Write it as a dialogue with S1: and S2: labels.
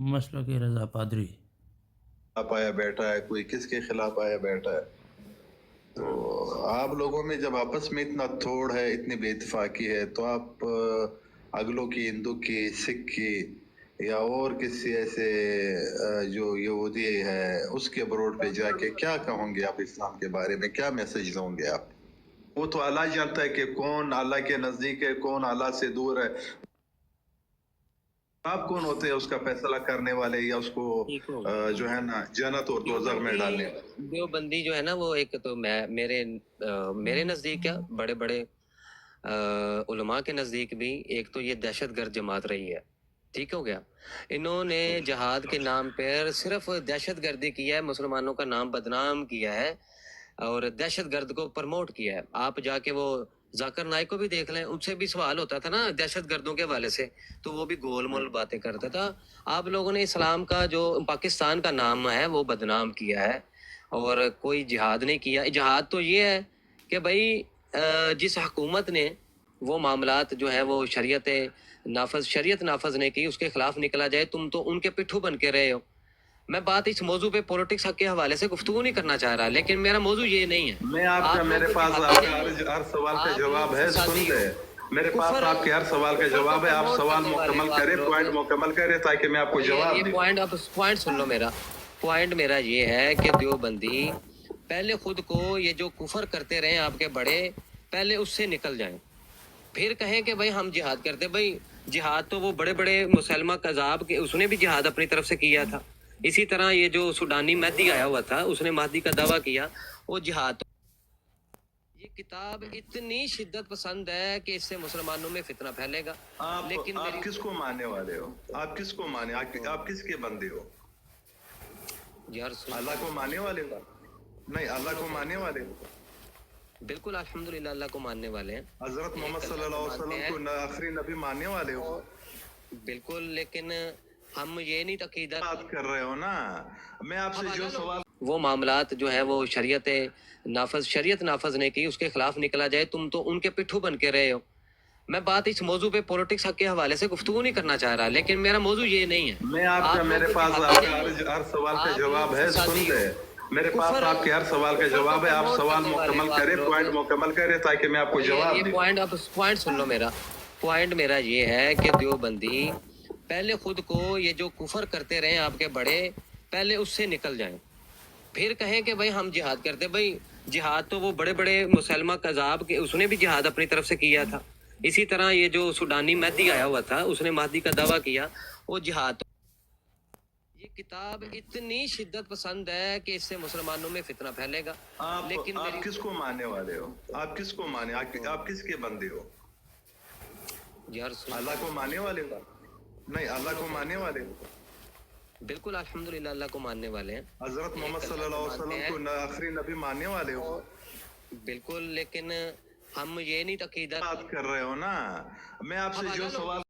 S1: مسلک رضا پادری
S2: خلاف آیا بیٹھا ہے، کوئی کس کے خلاف آیا بیٹھا ہے. تو آپ لوگوں میں جب آپس میں اتنا توڑ ہے، اتنی بے اتفاقی ہے، تو آپ اگلوں کی، ہندو کی، سکھ کی یا اور کسی ایسے جو یہودی ہے اس کے بروڈ پہ جا کے کیا کہوں گے آپ اسلام کے بارے میں؟ کیا میسج دوں گے آپ؟ وہ تو اللہ جانتا ہے کہ کون اللہ کے نزدیک ہے، کون اللہ سے دور ہے. آپ کون ہوتے ہیں اس کا فیصلہ کرنے والے یا اس کو جو ہے نا جنت اور دوزخ میں ڈالنے والے؟
S3: دیوبندی جو ہے نا وہ ایک تو میرے نزدیک کیا بڑے بڑے علماء کے نزدیک بھی ایک تو یہ دہشت گرد جماعت رہی ہے. ٹھیک ہو گیا. انہوں نے جہاد کے نام پر صرف دہشت گردی کیا ہے، مسلمانوں کا نام بدنام کیا ہے اور دہشت گرد کو پرموٹ کیا ہے. آپ جا کے وہ ذاکر نائک کو بھی دیکھ لیں، ان سے بھی سوال ہوتا تھا نا دہشت گردوں کے حوالے سے، تو وہ بھی گول مول باتیں کرتا تھا. آپ لوگوں نے اسلام کا جو پاکستان کا نام ہے وہ بدنام کیا ہے اور کوئی جہاد نہیں کیا. جہاد تو یہ ہے کہ بھائی جس حکومت نے وہ معاملات جو ہے وہ شریعت نافذ نہیں کی، اس کے خلاف نکلا جائے. تم تو ان کے پٹھو بن کے رہے ہو. میں بات اس موضوع پہ پولیٹکس کے حوالے سے گفتگو نہیں کرنا چاہ رہا، لیکن میرا موضوع یہ نہیں ہے.
S2: میں آپ کا، میرے پاس آپ کا ہر سوال کا جواب ہے، سنتے ہیں. میرے پاس آپ کے ہر سوال کا جواب ہے، آپ سوال مکمل کریں، پوائنٹ مکمل کریں تاکہ میں آپ کو جواب دوں.
S3: پوائنٹ سن لو میرا. پوائنٹ میرا یہ ہے کہ دیوبندی پہلے خود کو یہ جو کفر کرتے رہے آپ کے بڑے، پہلے اس سے نکل جائیں، پھر کہیں کہ بھائی ہم جہاد کرتے. بھائی جہاد تو وہ بڑے بڑے مسلمہ کذاب کے اس نے بھی جہاد اپنی طرف سے کیا تھا. اسی طرح یہ جو سوڈانی مہدی آیا ہوا تھا اس نے مہدی کا دعویٰ کیا، وہ جہاد. یہ کتاب اتنی شدت پسند ہے کہ اس سے مسلمانوں میں فتنہ پھیلے گا.
S2: لیکن آپ کس کو ماننے والے ہو؟ آپ کس کو مانے؟ آپ کس کے بندے ہو؟ اللہ کو ماننے والے ہو؟ نہیں، اللہ کو ماننے والے ہو؟
S3: بالکل الحمدللہ اللہ کو ماننے والے ہیں.
S2: حضرت محمد صلی اللہ علیہ وسلم کو آخری نبی ماننے والے ہو؟
S3: بالکل، لیکن ہم یہ نہیں عقیدہ
S2: بات کر رہے ہو نا. میں آپ سے جو سوال،
S3: وہ معاملات جو ہے وہ شریعت نافذ نہیں کی، اس کے خلاف نکلا جائے. تم تو ان کے پٹھو بن کے رہے ہو. میں بات اس موضوع پہ پولیٹکس کے حوالے سے گفتگو نہیں کرنا چاہ رہا، لیکن میرا موضوع یہ نہیں ہے.
S2: میں آپ کا، میرے پاس آپ کا ہر سوال کا جواب ہے، سنتے ہیں. میرے پاس آپ کے ہر سوال کا جواب ہے، آپ سوال مکمل کریں، پوائنٹ مکمل کریں تاکہ میں آپ کو جواب دوں.
S3: پوائنٹ سن لو میرا. پوائنٹ میرا یہ ہے کہ دیوبندی پہلے خود کو یہ جو کفر کرتے رہے آپ کے بڑے، پہلے اس سے نکل جائیں، پھر کہیں کہ بھائی ہم جہاد کرتے. بھائی جہاد تو وہ بڑے بڑے مسلمہ کذاب کے اس نے بھی جہاد اپنی طرف سے کیا تھا. اسی طرح یہ جو سوڈانی مہدی آیا ہوا تھا اس نے مہدی کا دعویٰ کیا، وہ جہاد. یہ کتاب اتنی شدت پسند ہے کہ اس سے مسلمانوں میں فتنہ پھیلے گا. لیکن
S2: آپ کس کو ماننے والے ہو؟ آپ کس کو مانے؟ آپ کس کے بندے ہو؟ اللہ کو ماننے والے ہو؟ نہیں، اللہ کو ماننے والے ہو؟
S3: بالکل الحمدللہ اللہ کو ماننے والے ہیں.
S2: حضرت محمد صلی اللہ علیہ وسلم کو آخری نبی ماننے والے ہو؟
S3: بالکل، لیکن ہم یہ نہیں عقیدہ
S2: بات کر رہے ہو نا. میں آپ سے جو سوال